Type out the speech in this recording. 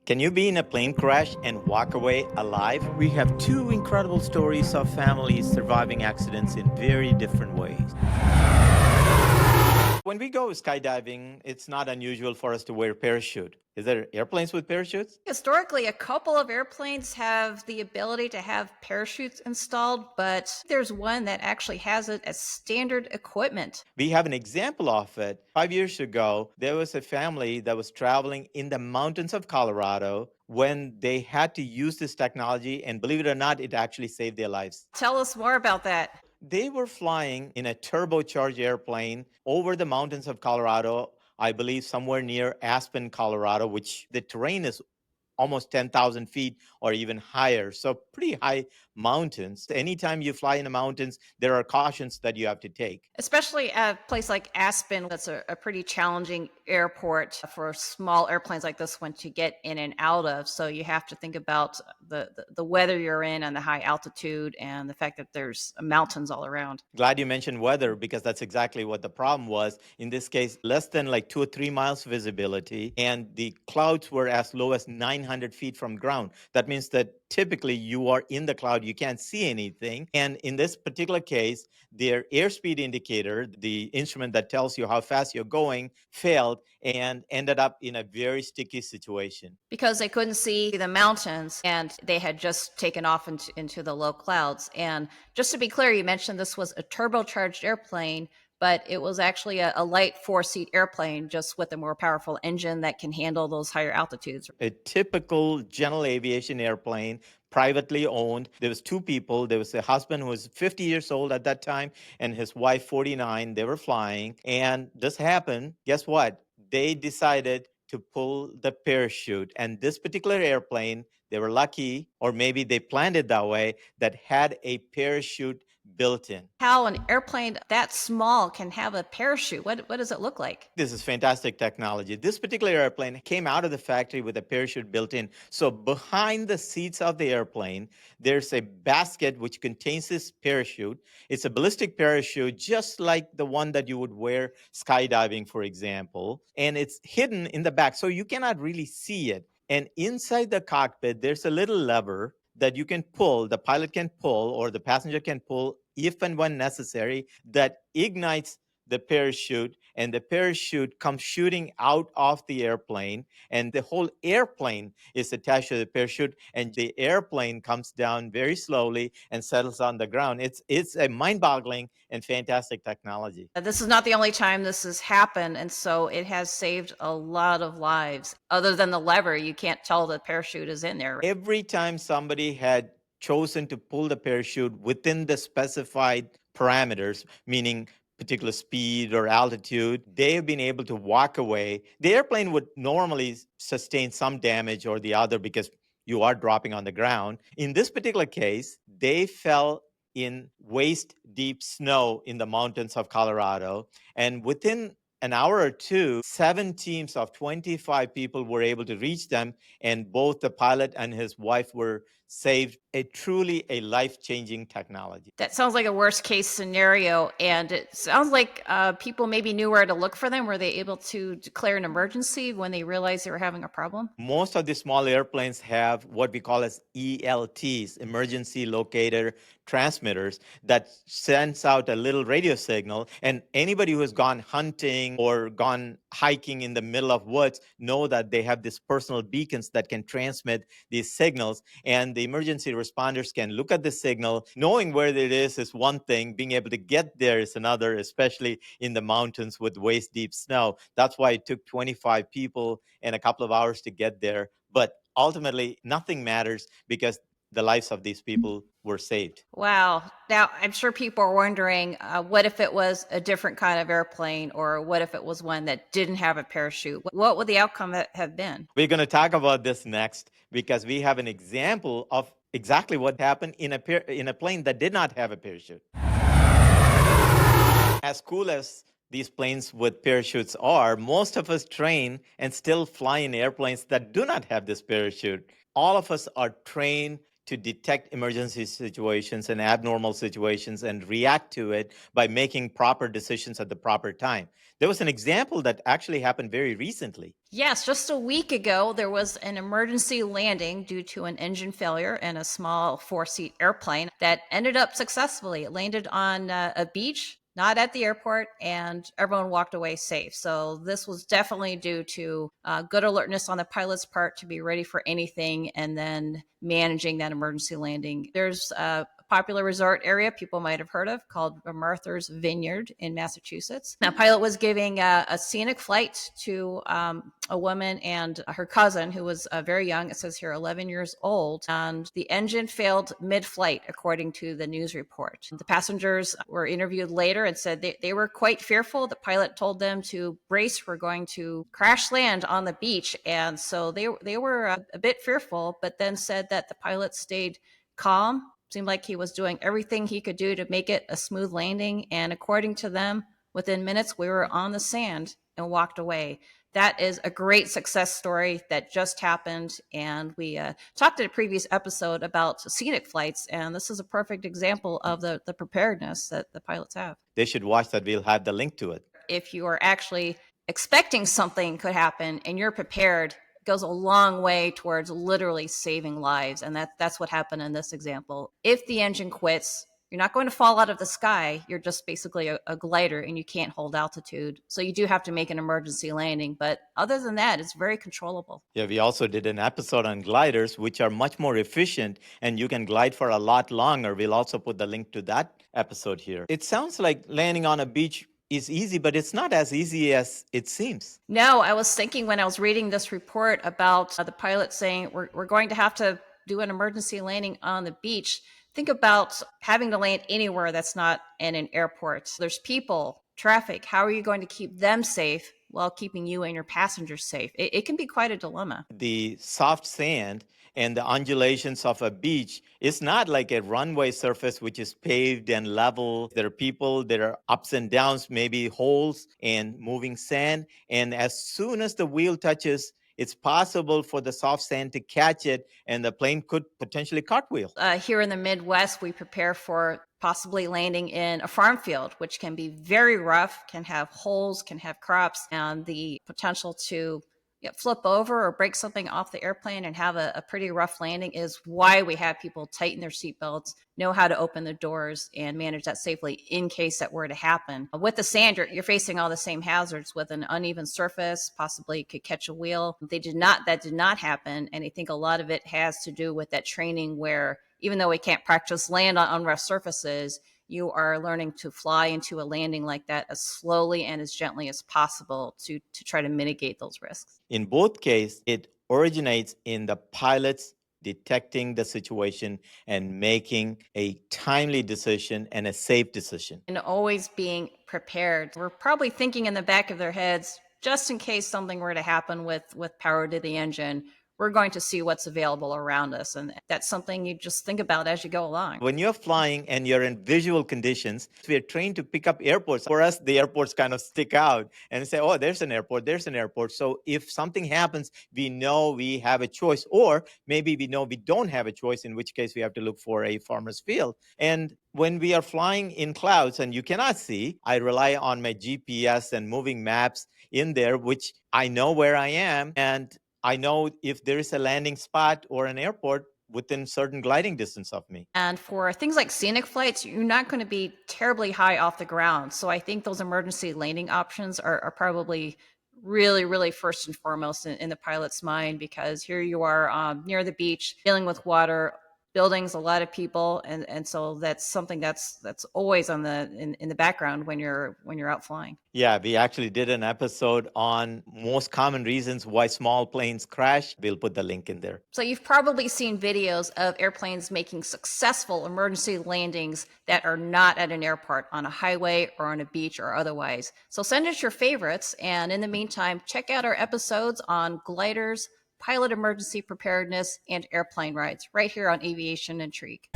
Can you be in a plane crash and walk away alive? We have two incredible stories of families surviving accidents in very different ways. When we go skydiving, it's not unusual for us to wear a parachute. Is there airplanes with parachutes? Historically, a couple of airplanes have the ability to have parachutes installed, but there's one that actually has it as standard equipment. We have an example of it. 5 years ago, there was a family that was traveling in the mountains of Colorado when they had to use this technology, and believe it or not, it actually saved their lives. Tell us more about that. They were flying in a turbocharged airplane over the mountains of Colorado, I believe somewhere near Aspen, Colorado, which the terrain is almost 10,000 feet or even higher. So pretty high mountains. Anytime you fly in the mountains, there are cautions that you have to take. Especially at a place like Aspen, that's a pretty challenging airport for small airplanes like this one to get in and out of. So you have to think about the weather you're in and the high altitude and the fact that there's mountains all around. Glad you mentioned weather because that's exactly what the problem was. In this case, less than like 2 or 3 miles visibility, and the clouds were as low as 900 feet from ground. That means that typically you are in the cloud, you can't see anything. And in this particular case, their airspeed indicator, the instrument that tells you how fast you're going, failed and ended up in a very sticky situation. Because they couldn't see the mountains and they had just taken off into the low clouds. And just to be clear, you mentioned this was a turbocharged airplane, but it was actually a light 4-seat airplane just with a more powerful engine that can handle those higher altitudes. A typical general aviation airplane, privately owned. There was two people. There was a husband who was 50 years old at that time and his wife 49. They were flying and this happened. Guess what? They decided to pull the parachute, and this particular airplane, they were lucky, or maybe they planned it that way, that had a parachute built in. How an airplane that small can have a parachute? What does it look like? This is fantastic technology. This particular airplane came out of the factory with a parachute built in. So behind the seats of the airplane, there's a basket which contains this parachute. It's a ballistic parachute, just like the one that you would wear skydiving, for example. And it's hidden in the back, so you cannot really see it. And inside the cockpit, there's a little lever that you can pull, the pilot can pull, or the passenger can pull if and when necessary, that ignites the parachute, and the parachute comes shooting out of the airplane, and the whole airplane is attached to the parachute, and the airplane comes down very slowly and settles on the ground. It's a mind-boggling and fantastic technology. This is not the only time this has happened, and so it has saved a lot of lives. Other than the lever, you can't tell the parachute is in there. Every time somebody had chosen to pull the parachute within the specified parameters, meaning particular speed or altitude, they have been able to walk away. The airplane would normally sustain some damage or the other because you are dropping on the ground. In this particular case, they fell in waist deep snow in the mountains of Colorado. And within an hour or two, 7 teams of 25 people were able to reach them, and both the pilot and his wife were saved. Truly a life-changing technology. That sounds like a worst case scenario, and it sounds like people maybe knew where to look for them. Were they able to declare an emergency when they realized they were having a problem? Most of the small airplanes have what we call as ELTs, emergency locator transmitters, that sends out a little radio signal. And anybody who has gone hunting or gone hiking in the middle of woods know that they have these personal beacons that can transmit these signals. And the emergency responders can look at the signal. Knowing where it is one thing. Being able to get there is another, especially in the mountains with waist deep snow. That's why it took 25 people and a couple of hours to get there. But ultimately, nothing matters because the lives of these people were saved. Wow. Now, I'm sure people are wondering, what if it was a different kind of airplane, or what if it was one that didn't have a parachute? What would the outcome have been? We're going to talk about this next because we have an example of exactly what happened in a plane that did not have a parachute. As cool as these planes with parachutes are, most of us train and still fly in airplanes that do not have this parachute. All of us are trained to detect emergency situations and abnormal situations and react to it by making proper decisions at the proper time. There was an example that actually happened very recently. Yes, just a week ago, there was an emergency landing due to an engine failure in a small 4-seat airplane that ended up successfully. It landed on a beach, not at the airport, and everyone walked away safe. So this was definitely due to good alertness on the pilot's part to be ready for anything and then managing that emergency landing. There's a popular resort area people might have heard of called Martha's Vineyard in Massachusetts. Now, pilot was giving a scenic flight to a woman and her cousin who was very young. It says here 11 years old, and the engine failed mid-flight, according to the news report. The passengers were interviewed later and said they were quite fearful. The pilot told them to brace. We're going to crash land on the beach, and so they were a bit fearful, but then said that the pilot stayed calm. Seemed like he was doing everything he could do to make it a smooth landing. And according to them, within minutes, we were on the sand and walked away. That is a great success story that just happened. And we talked in a previous episode about scenic flights. And this is a perfect example of the preparedness that the pilots have. They should watch that. We'll have the link to it. If you are actually expecting something could happen and you're prepared, goes a long way towards literally saving lives. And that's what happened in this example. If the engine quits, you're not going to fall out of the sky. You're just basically a glider and you can't hold altitude. So you do have to make an emergency landing. But other than that, it's very controllable. Yeah, we also did an episode on gliders, which are much more efficient and you can glide for a lot longer. We'll also put the link to that episode here. It sounds like landing on a beach is easy, but it's not as easy as it seems. No, I was thinking when I was reading this report about the pilot saying we're going to have to do an emergency landing on the beach. Think about having to land anywhere that's not in an airport. There's people, traffic. How are you going to keep them safe while keeping you and your passengers safe? It can be quite a dilemma. The soft sand and the undulations of a beach is not like a runway surface which is paved and level. There are people, there are ups and downs, maybe holes and moving sand. And as soon as the wheel touches, it's possible for the soft sand to catch it and the plane could potentially cartwheel. Here in the Midwest, we prepare for possibly landing in a farm field, which can be very rough, can have holes, can have crops, and the potential to flip over or break something off the airplane and have a pretty rough landing is why we have people tighten their seatbelts, know how to open the doors and manage that safely in case that were to happen. With the sand, you're facing all the same hazards with an uneven surface, possibly could catch a wheel. That did not happen. And I think a lot of it has to do with that training where even though we can't practice land on rough surfaces, you are learning to fly into a landing like that as slowly and as gently as possible to try to mitigate those risks. In both cases, it originates in the pilots detecting the situation and making a timely decision and a safe decision. And always being prepared. We're probably thinking in the back of their heads, just in case something were to happen with power to the engine, we're going to see what's available around us. And that's something you just think about as you go along. When you're flying and you're in visual conditions, we are trained to pick up airports. For us, the airports kind of stick out and say, oh, there's an airport, there's an airport. So if something happens, we know we have a choice, or maybe we know we don't have a choice, in which case we have to look for a farmer's field. And when we are flying in clouds and you cannot see, I rely on my GPS and moving maps in there, which I know where I am. And I know if there is a landing spot or an airport within certain gliding distance of me. And for things like scenic flights, you're not going to be terribly high off the ground. So I think those emergency landing options are probably really, really first and foremost in the pilot's mind, because here you are near the beach, dealing with water, buildings, a lot of people, and so that's something that's always on in the background when you're out flying. Yeah, we actually did an episode on most common reasons why small planes crash. We'll put the link in there. So you've probably seen videos of airplanes making successful emergency landings that are not at an airport, on a highway or on a beach or otherwise. So send us your favorites, and in the meantime, check out our episodes on gliders, pilot emergency preparedness, and airplane rides right here on Aviation Intrigue.